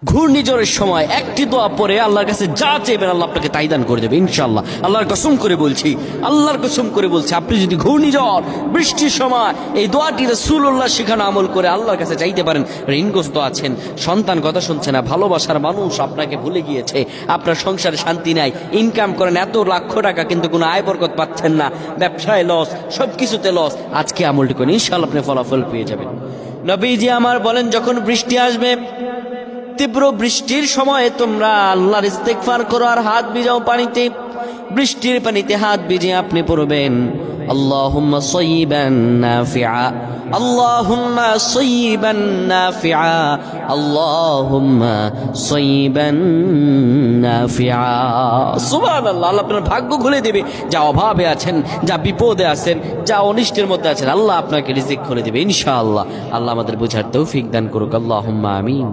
ঘূর্ণিঝড়ের সময় একটি দোয়া পরে আল্লাহর কাছে যা চাইবেন আল্লাহ আপনাকে তাই দান করে দেবে ইনশাআল্লাহ। আল্লাহর কসম করে বলছি, আল্লাহর কসম করে বলছি, আপনি যদি ঘূর্ণিঝড় বৃষ্টির সময় এই দোয়াটি রাসূলুল্লাহ শিখানো আমল করে আল্লাহর কাছে চাইতে পারেন, ঋণগ্রস্ত আছেন, সন্তান কথা শুনছে না, ভালোবাসার মানুষ আপনাকে ভুলে গিয়েছে, আপনার সংসারে শান্তি নাই, ইনকাম করেন এত লক্ষ টাকা কিন্তু কোনো আয় বরকত পাচ্ছেন না, ব্যবসায় লস, সব কিছুতে লস, আজকে আমলটি করেন ইনশাআল্লাহ আপনি ফলাফল পেয়ে যাবেন। নবীজি আমার বলেন, যখন বৃষ্টি আসবে, তীব্র বৃষ্টির সময় তোমরা আল্লাহর ইস্তেগফার করো আর হাত ভিজাও পানিতে। বৃষ্টির পানিতে হাত ভিজিয়ে আপনি পড়বেন আল্লাহুম্মা সাইয়্যিবান নাফিআ, আল্লাহুম্মা সাইয়্যিবান নাফিআ, আল্লাহুম্মা সাইয়্যিবান নাফিআ। সুবহানাল্লাহ। আল্লাহ আপনার ভাগ্য খুলে দেবে। যা অভাবে আছেন, যা বিপদে আছেন, যা অনিষ্টের মধ্যে আছেন, আল্লাহ আপনাকে রিজিক খুলে দেবে ইনশাআল্লাহ। আল্লাহ আমাদের বুঝার তৌফিক দান করুক। আল্লাহুম্মা আমিন।